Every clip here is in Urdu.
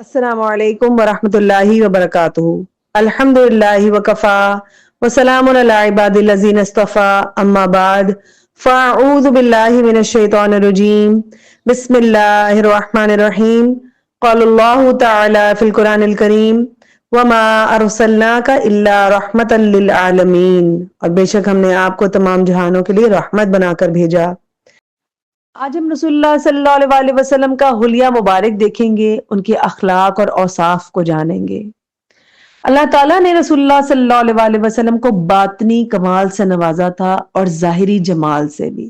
السلام علیکم ورحمۃ اللہ وبرکاتہ۔ الحمد للہ وکفا وسلام علی عباد الذین اصطفیٰ، اما بعد فاعوذ باللہ من الشیطان الرجیم، بسم اللہ الرحمن الرحیم۔ قال اللہ تعالی فی القرآن الکریم وما ارسلناک الا رحمۃ للعالمین، اور بے شک ہم نے آپ کو تمام جہانوں کے لیے رحمت بنا کر بھیجا۔ آج ہم رسول اللہ صلی اللہ علیہ وسلم کا حلیہ مبارک دیکھیں گے، ان کے اخلاق اور اوصاف کو جانیں گے۔ اللہ تعالیٰ نے رسول اللہ صلی اللہ علیہ وسلم کو باطنی کمال سے نوازا تھا اور ظاہری جمال سے بھی۔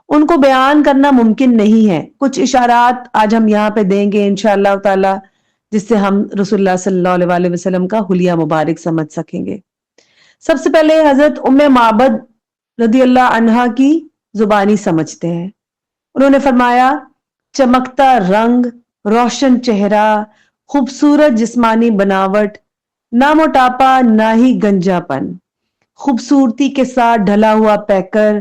ان کو بیان کرنا ممکن نہیں ہے۔ کچھ اشارات آج ہم یہاں پہ دیں گے انشاءاللہ تعالیٰ، جس سے ہم رسول اللہ صلی اللہ علیہ وسلم کا حلیہ مبارک سمجھ سکیں گے۔ سب سے پہلے حضرت ام معبد رضی اللہ عنہا کی زبانی سمجھتے ہیں۔ انہوں نے فرمایا، چمکتا رنگ، روشن چہرہ، خوبصورت جسمانی بناوٹ، نہ موٹاپا نہ ہی گنجا پن، خوبصورتی کے ساتھ ڈھلا ہوا پیکر،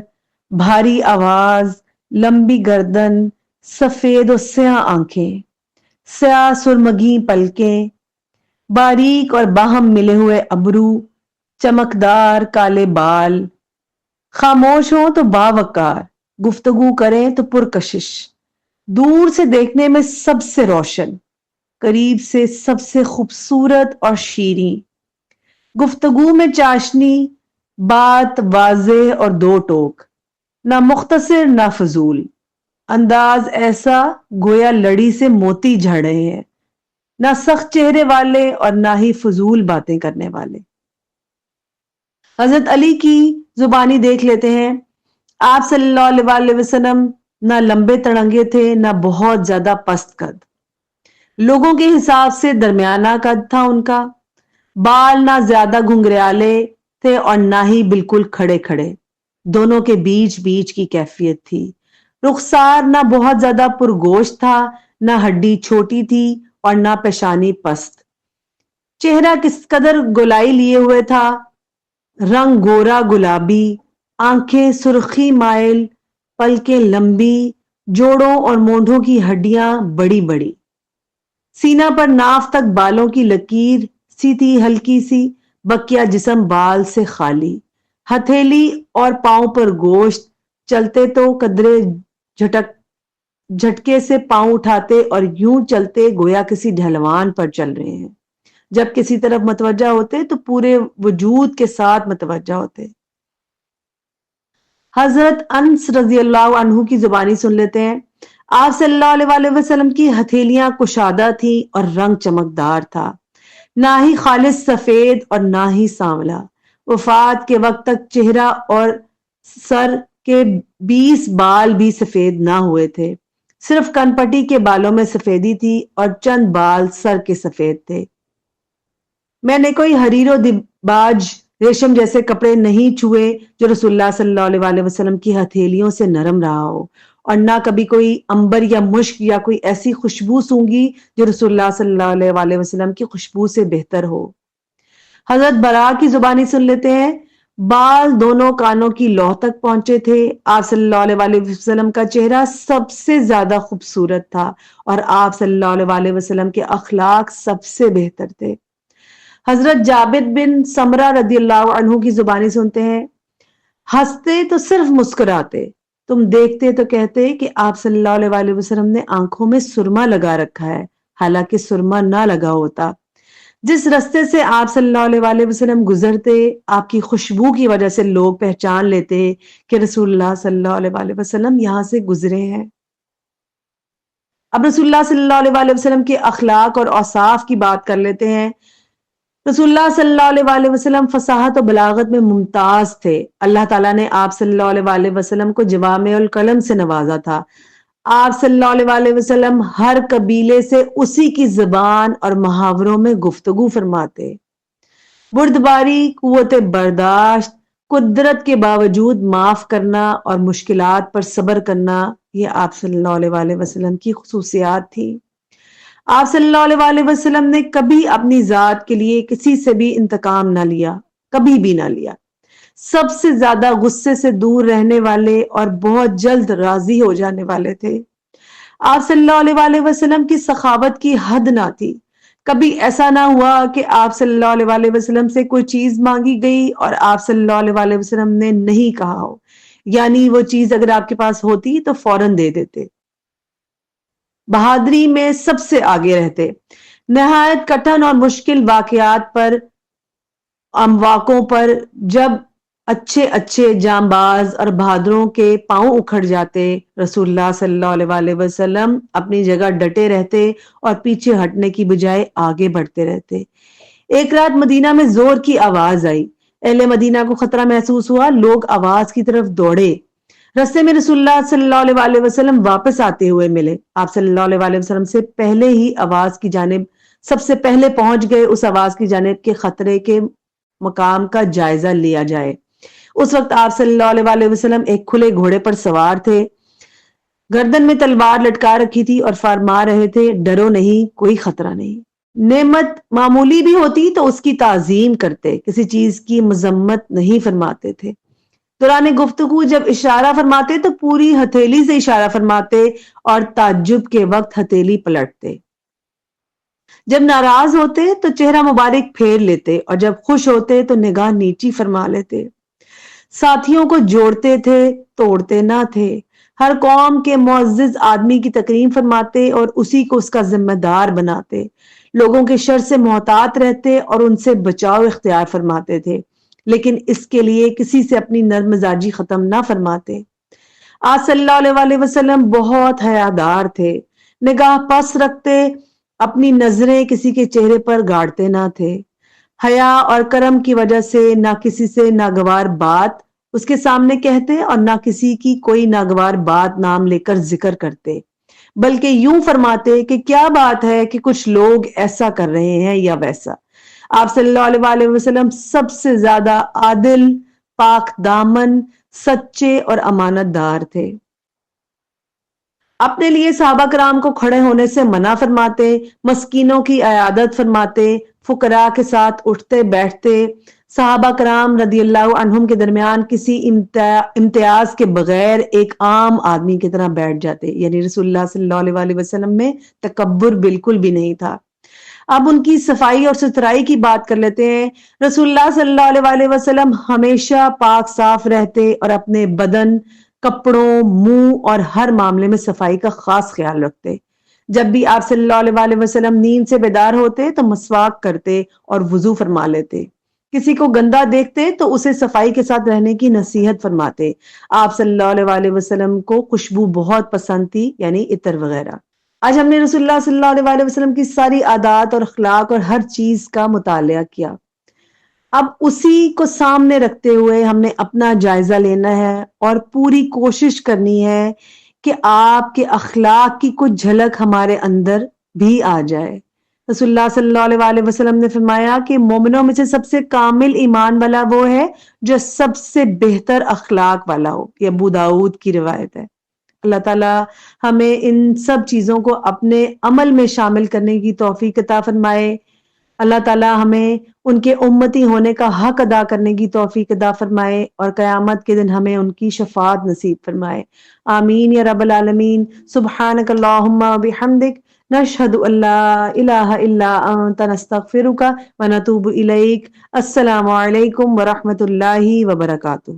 بھاری آواز، لمبی گردن، سفید و سیاہ آنکھیں، سیاہ سرمگی پلکیں، باریک اور باہم ملے ہوئے ابرو، چمکدار کالے بال، خاموش ہوں تو باوقار، گفتگو کریں تو پرکشش، دور سے دیکھنے میں سب سے روشن، قریب سے سب سے خوبصورت اور شیریں، گفتگو میں چاشنی، بات واضح اور دو ٹوک، نہ مختصر نہ فضول، انداز ایسا گویا لڑی سے موتی جھڑ رہے ہیں، نہ سخت چہرے والے اور نہ ہی فضول باتیں کرنے والے۔ حضرت علی کی زبانی دیکھ لیتے ہیں۔ آپ صلی اللہ علیہ وسلم نہ لمبے تڑنگے تھے نہ بہت زیادہ پست قد، لوگوں کے حساب سے درمیانہ قد تھا ان کا، بال نہ زیادہ گھنگریالے تھے اور نہ ہی بالکل کھڑے کھڑے، دونوں کے بیچ بیچ کی کیفیت تھی۔ رخسار نہ بہت زیادہ پرگوشت تھا نہ ہڈی چھوٹی تھی اور نہ پیشانی پست، چہرہ کس قدر گولائی لیے ہوئے تھا، رنگ گورا گلابی، آنکھیں سرخی مائل، پلکیں لمبی، جوڑوں اور مونڈھوں کی ہڈیاں بڑی بڑی، سینہ پر ناف تک بالوں کی لکیر سی تھی ہلکی سی، بقیہ جسم بال سے خالی، ہتھیلی اور پاؤں پر گوشت، چلتے تو قدرے جھٹکے سے پاؤں اٹھاتے اور یوں چلتے گویا کسی ڈھلوان پر چل رہے ہیں، جب کسی طرف متوجہ ہوتے تو پورے وجود کے ساتھ متوجہ ہوتے۔ حضرت انس رضی اللہ عنہ کی زبانی سن لیتے ہیں۔ آپ صلی اللہ علیہ وسلم کی ہتھیلیاں کشادہ تھیں اور رنگ چمکدار تھا، نہ ہی خالص سفید اور نہ ہی سانولا۔ وفات کے وقت تک چہرہ اور سر کے 20 بال بھی سفید نہ ہوئے تھے، صرف کن پٹی کے بالوں میں سفیدی تھی اور چند بال سر کے سفید تھے۔ میں نے کوئی حریر و دباج ریشم جیسے کپڑے نہیں چھوئے جو رسول اللہ صلی اللہ علیہ وسلم کی ہتھیلیوں سے نرم رہا ہو، اور نہ کبھی کوئی عنبر یا مشک یا کوئی ایسی خوشبو سونگی جو رسول اللہ صلی اللہ علیہ وسلم کی خوشبو سے بہتر ہو۔ حضرت برا کی زبانی سن لیتے ہیں۔ بال دونوں کانوں کی لوح تک پہنچے تھے۔ آپ صلی اللہ علیہ وسلم کا چہرہ سب سے زیادہ خوبصورت تھا اور آپ صلی اللہ علیہ وسلم کے اخلاق سب سے بہتر تھے۔ حضرت جابر بن سمرہ رضی اللہ عنہ کی زبانی سنتے ہیں۔ ہنستے تو صرف مسکراتے، تم دیکھتے تو کہتے کہ آپ صلی اللہ علیہ وسلم نے آنکھوں میں سرما لگا رکھا ہے، حالانکہ سرما نہ لگا ہوتا۔ جس رستے سے آپ صلی اللہ علیہ وسلم گزرتے، آپ کی خوشبو کی وجہ سے لوگ پہچان لیتے کہ رسول اللہ صلی اللہ علیہ وسلم یہاں سے گزرے ہیں۔ اب رسول اللہ صلی اللہ علیہ وسلم کے اخلاق اور اوصاف کی بات کر لیتے ہیں۔ رسول اللہ صلی اللہ علیہ وسلم فصاحت و بلاغت میں ممتاز تھے۔ اللہ تعالیٰ نے آپ صلی اللہ علیہ وسلم کو جوامع الکلم سے نوازا تھا۔ آپ صلی اللہ علیہ وسلم ہر قبیلے سے اسی کی زبان اور محاوروں میں گفتگو فرماتے۔ بردباری، قوت برداشت، قدرت کے باوجود معاف کرنا اور مشکلات پر صبر کرنا، یہ آپ صلی اللہ علیہ وسلم کی خصوصیات تھی۔ آپ صلی اللہ علیہ وسلم نے کبھی اپنی ذات کے لیے کسی سے بھی انتقام نہ لیا، کبھی بھی نہ لیا۔ سب سے زیادہ غصے سے دور رہنے والے اور بہت جلد راضی ہو جانے والے تھے۔ آپ صلی اللہ علیہ وآلہ وسلم کی سخاوت کی حد نہ تھی. کبھی ایسا نہ ہوا کہ آپ صلی اللہ علیہ وآلہ وسلم سے کوئی چیز مانگی گئی اور آپ صلی اللہ علیہ وآلہ وسلم نے نہیں کہا ہو، یعنی وہ چیز اگر آپ کے پاس ہوتی تو فوراً دے دیتے. بہادری میں سب سے آگے رہتے. نہایت کٹھن اور مشکل واقعات پر، امواقوں پر جب اچھے اچھے جانباز اور بہادروں کے پاؤں اکھڑ جاتے، رسول اللہ صلی اللہ علیہ وآلہ وسلم اپنی جگہ ڈٹے رہتے اور پیچھے ہٹنے کی بجائے آگے بڑھتے رہتے. ایک رات مدینہ میں زور کی آواز آئی. اہل مدینہ کو خطرہ محسوس ہوا. لوگ آواز کی طرف دوڑے. رستے میں رسول اللہ صلی اللہ علیہ وآلہ وسلم واپس آتے ہوئے ملے. آپ صلی اللہ علیہ وآلہ وسلم سے پہلے ہی آواز کی جانب سب سے پہلے پہنچ گئے اس آواز کی جانب کے خطرے کے مقام کا جائزہ لیا جائے. اس وقت آپ صلی اللہ علیہ وآلہ وسلم ایک کھلے گھوڑے پر سوار تھے. گردن میں تلوار لٹکا رکھی تھی اور فرما رہے تھے، ڈرو نہیں، کوئی خطرہ نہیں. نعمت معمولی بھی ہوتی تو اس کی تعظیم کرتے، کسی چیز کی مذمت نہیں فرماتے تھے. دوران گفتگو جب اشارہ فرماتے تو پوری ہتھیلی سے اشارہ فرماتے اور تعجب کے وقت ہتھیلی پلٹتے. جب ناراض ہوتے تو چہرہ مبارک پھیر لیتے اور جب خوش ہوتے تو نگاہ نیچی فرما لیتے. ساتھیوں کو جوڑتے تھے، توڑتے نہ تھے. ہر قوم کے معزز آدمی کی تکریم فرماتے اور اسی کو اس کا ذمہ دار بناتے. لوگوں کے شر سے محتاط رہتے اور ان سے بچاؤ اختیار فرماتے تھے، لیکن اس کے لیے کسی سے اپنی نرم مزاجی ختم نہ فرماتے. آپ صلی اللہ علیہ وآلہ وسلم بہت حیادار تھے. نگاہ پس رکھتے، اپنی نظریں کسی کے چہرے پر گاڑتے نہ تھے. حیا اور کرم کی وجہ سے نہ کسی سے ناگوار بات اس کے سامنے کہتے اور نہ کسی کی کوئی ناگوار بات نام لے کر ذکر کرتے، بلکہ یوں فرماتے کہ کیا بات ہے کہ کچھ لوگ ایسا کر رہے ہیں یا ویسا. آپ صلی اللہ علیہ وآلہ وسلم سب سے زیادہ عادل، پاک دامن، سچے اور امانت دار تھے. اپنے لیے صحابہ کرام کو کھڑے ہونے سے منع فرماتے، مسکینوں کی عیادت فرماتے، فقراء کے ساتھ اٹھتے بیٹھتے. صحابہ کرام رضی اللہ عنہم کے درمیان کسی امتیاز کے بغیر ایک عام آدمی کی طرح بیٹھ جاتے، یعنی رسول اللہ صلی اللہ علیہ وآلہ وسلم میں تکبر بالکل بھی نہیں تھا. اب ان کی صفائی اور ستھرائی کی بات کر لیتے ہیں. رسول اللہ صلی اللہ علیہ وآلہ وسلم ہمیشہ پاک صاف رہتے اور اپنے بدن، کپڑوں، منہ اور ہر معاملے میں صفائی کا خاص خیال رکھتے. جب بھی آپ صلی اللہ علیہ وآلہ وسلم نیند سے بیدار ہوتے تو مسواک کرتے اور وضو فرما لیتے. کسی کو گندا دیکھتے تو اسے صفائی کے ساتھ رہنے کی نصیحت فرماتے. آپ صلی اللہ علیہ وآلہ وسلم کو خوشبو بہت پسند تھی، یعنی عطر وغیرہ. آج ہم نے رسول اللہ صلی اللہ علیہ وآلہ وسلم کی ساری عادات اور اخلاق اور ہر چیز کا مطالعہ کیا. اب اسی کو سامنے رکھتے ہوئے ہم نے اپنا جائزہ لینا ہے اور پوری کوشش کرنی ہے کہ آپ کے اخلاق کی کچھ جھلک ہمارے اندر بھی آ جائے. رسول اللہ صلی اللہ علیہ وآلہ وسلم نے فرمایا کہ مومنوں میں سے سب سے کامل ایمان والا وہ ہے جو سب سے بہتر اخلاق والا ہو. یہ ابو داؤد کی روایت ہے. اللہ تعالی ہمیں ان سب چیزوں کو اپنے عمل میں شامل کرنے کی توفیق عطا فرمائے. اللہ تعالی ہمیں ان کے امتی ہونے کا حق ادا کرنے کی توفیق عطا فرمائے اور قیامت کے دن ہمیں ان کی شفاعت نصیب فرمائے. آمین یا رب العالمین. سبحانک اللہم و بحمدک، نشہد ان لا الہ الا انت، نستغفرک و نتوب الیک. السلام علیکم ورحمۃ اللہ وبرکاتہ.